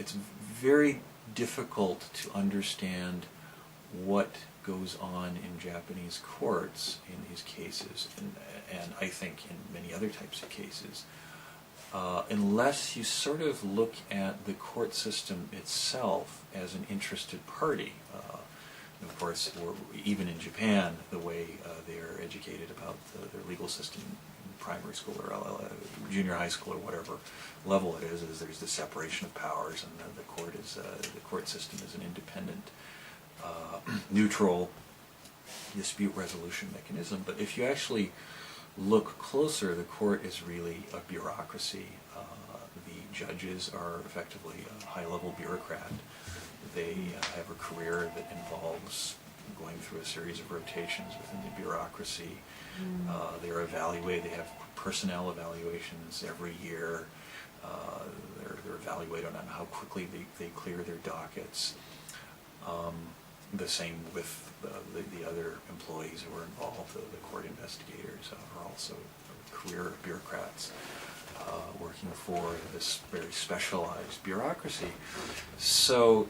it's very difficult to understand what goes on in Japanese courts in these cases, and I think in many other types of cases, unless you sort of look at the court system itself as an interested party. And of course, even in Japan, the way they are educated about their legal system in primary school or junior high school or whatever level it is there's the separation of powers, and the court system is an independent, neutral dispute resolution mechanism. But if you actually look closer, the court is really a bureaucracy. The judges are effectively a high-level bureaucrat. They have a career that involves going through a series of rotations within the bureaucracy. They are evaluated. They have personnel evaluations every year. They're evaluated on how quickly they clear their dockets. The same with the other employees who are involved. The court investigators are also career bureaucrats working for this very specialized bureaucracy. So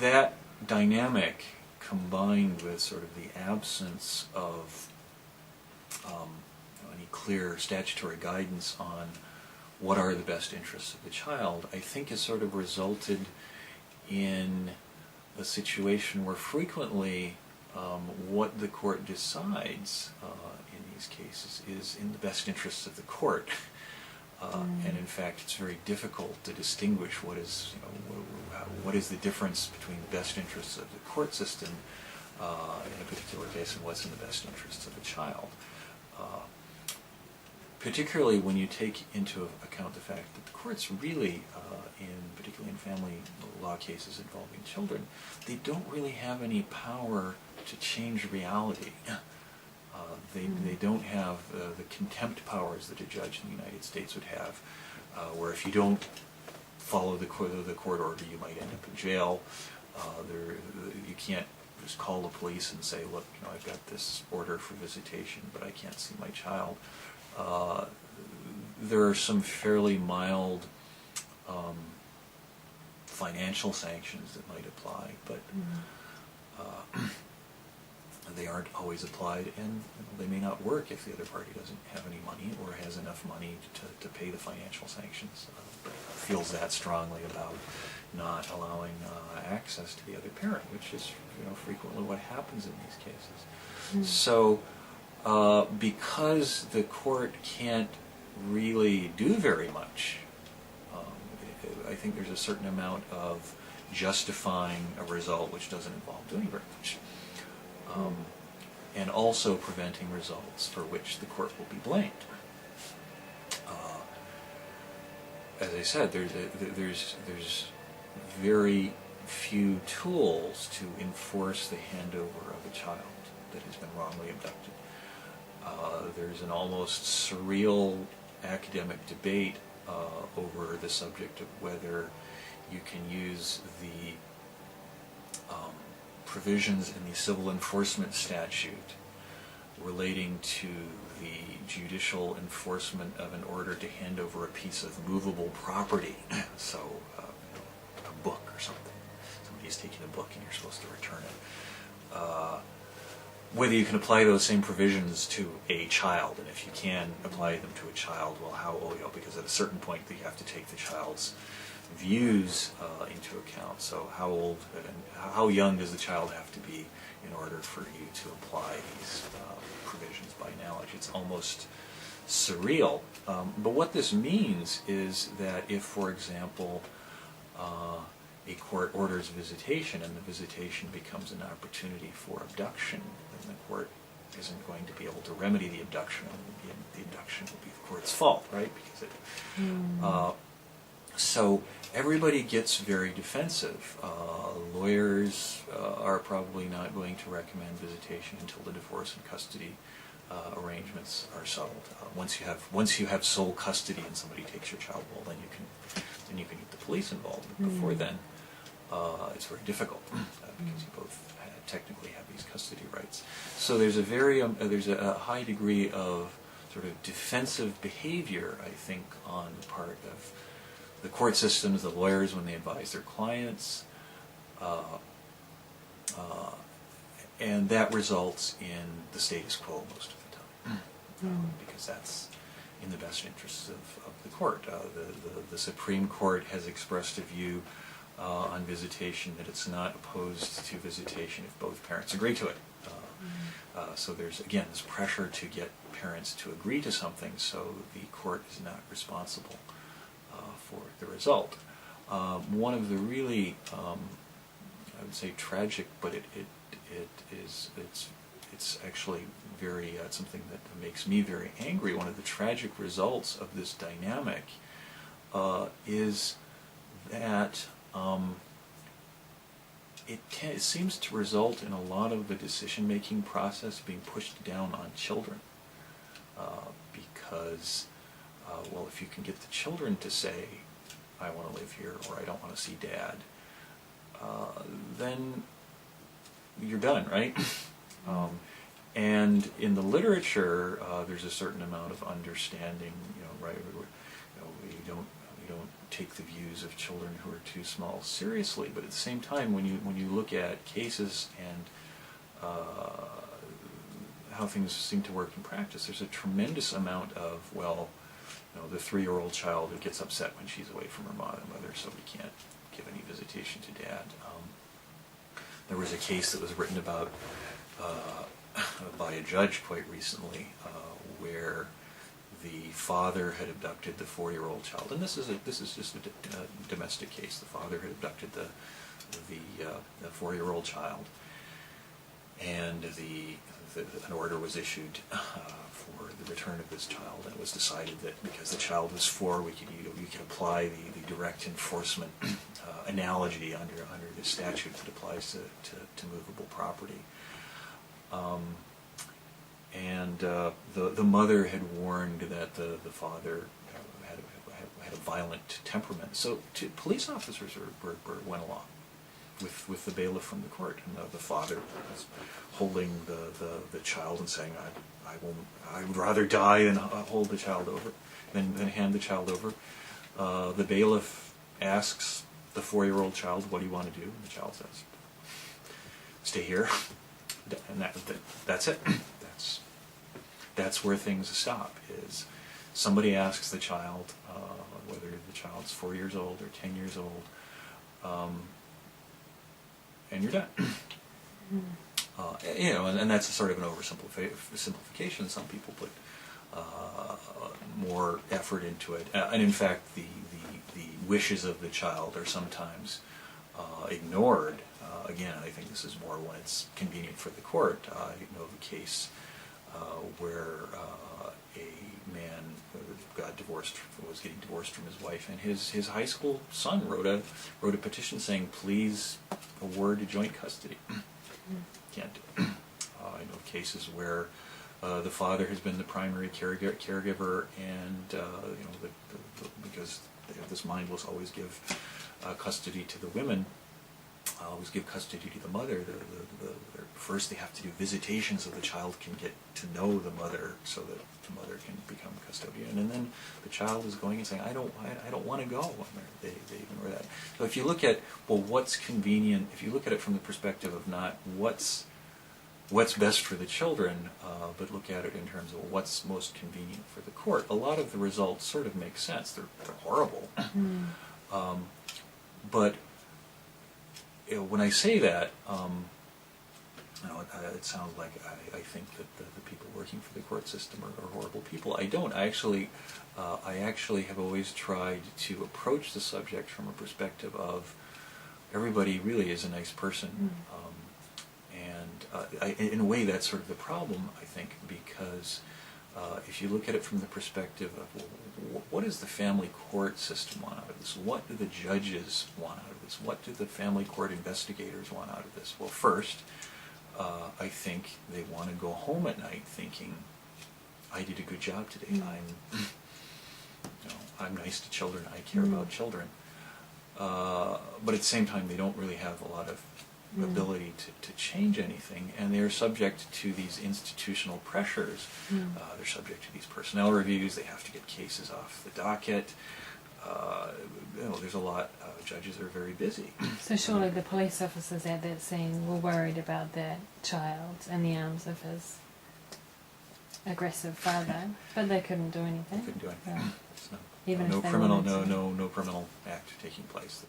that dynamic, combined with sort of the absence of any clear statutory guidance on what are the best interests of the child, I think has sort of resulted in a situation where frequently what the court decides in these cases is in the best interests of the court. And in fact, it's very difficult to distinguish what is the difference between the best interests of the court system in a particular case and what's in the best interests of the child. Particularly when you take into account the fact that the courts really, particularly in family law cases involving children, they don't really have any power to change reality. They don't have the contempt powers that a judge in the United States would have, where if you don't follow the court order, you might end up in jail. You can't just call the police and say, look, I've got this order for visitation, but I can't see my child. There are some fairly mild financial sanctions that might apply, but they aren't always applied, and they may not work if the other party doesn't have any money or has enough money to pay the financial sanctions, but feels that strongly about not allowing access to the other parent, which is frequently what happens in these cases. So because the court can't really do very much, I think there's a certain amount of justifying a result which doesn't involve doing very much. And also preventing results for which the court will be blamed. As I said, there's very few tools to enforce the handover of a child that has been wrongly abducted. There's an almost surreal academic debate over the subject of whether you can use the provisions in the civil enforcement statute relating to the judicial enforcement of an order to hand over a piece of movable property, so a book or something. Somebody's taking a book and you're supposed to return it. Whether you can apply those same provisions to a child, and if you can apply them to a child, well, how old? Because at a certain point you have to take the child's views into account. So how old and how young does the child have to be in order for you to apply these provisions by analogy? It's almost surreal. But what this means is that if, for example, a court orders visitation and the visitation becomes an opportunity for abduction, then the court isn't going to be able to remedy the abduction, and the abduction will be the court's fault, right? Because so everybody gets very defensive. Lawyers are probably not going to recommend visitation until the divorce and custody arrangements are settled. Once you have sole custody and somebody takes your child, well, then you can get the police involved. But before then, it's very difficult because you both technically have these custody rights. So there's a high degree of sort of defensive behavior, I think, on the part of the court systems, the lawyers when they advise their clients, and that results in the status quo most of the time, because that's in the best interests of the court. The Supreme Court has expressed a view on visitation that it's not opposed to visitation if both parents agree to it. So there's, again, this pressure to get parents to agree to something so the court is not responsible for the result. One of the really, I would say tragic, but it's actually very, something that makes me very angry. One of the tragic results of this dynamic is that it seems to result in a lot of the decision-making process being pushed down on children, because, well, if you can get the children to say, I want to live here, or I don't want to see Dad, then you're done, right? And in the literature, there's a certain amount of understanding, right? We don't take the views of children who are too small seriously, but at the same time, when you look at cases and how things seem to work in practice, there's a tremendous amount of, well, the 3-year-old child who gets upset when she's away from her mother, so we can't give any visitation to Dad. There was a case that was written about by a judge quite recently, where the father had abducted the 4-year-old child, and this is just a domestic case. The father had abducted the 4-year-old child, and an order was issued for the return of this child, and it was decided that because the child was 4, we could apply the direct enforcement analogy under the statute that applies to movable property. And the mother had warned that the father had a violent temperament. So police officers went along with the bailiff from the court, and the father was holding the child and saying, I would rather die than hold the child over, than hand the child over. The bailiff asks the 4-year-old child, what do you want to do? And the child says, stay here. And that's it. That's where things stop. Is somebody asks the child, whether the child's 4 years old or 10 years old, and you're done. And that's a sort of an oversimplification. Some people put more effort into it, and in fact, the wishes of the child are sometimes ignored. Again, I think this is more when it's convenient for the court. I know of a case where a man was getting divorced from his wife, and his high school son wrote a petition saying, please award joint custody. Can't do it. I know of cases where the father has been the primary caregiver, and because they have this mindless always give custody to the women, always give custody to the mother. First they have to do visitations so the child can get to know the mother, so that the mother can become custodian. And then the child is going and saying, I don't want to go. They ignore that. So if you look at, well, what's convenient, if you look at it from the perspective of not what's best for the children, but look at it in terms of what's most convenient for the court, a lot of the results sort of make sense. They're horrible. But when I say that, it sounds like I think that the people working for the court system are horrible people. I don't. I actually have always tried to approach the subject from a perspective of everybody really is a nice person. And in a way, that's sort of the problem, I think, because if you look at it from the perspective of, well, what does the family court system want out of this? What do the judges want out of this? What do the family court investigators want out of this? Well, first, I think they want to go home at night thinking, I did a good job today. I'm nice to children. I care about children. But at the same time, they don't really have a lot of ability to change anything, and they're subject to these institutional pressures. They're subject to these personnel reviews. They have to get cases off the docket. There's a lot. Judges are very busy. So surely the police officers at that scene were worried about that child in the arms of his aggressive father, but they couldn't do anything. They couldn't do anything. Right. It's no Even if they criminal, wanted to. no criminal act taking place.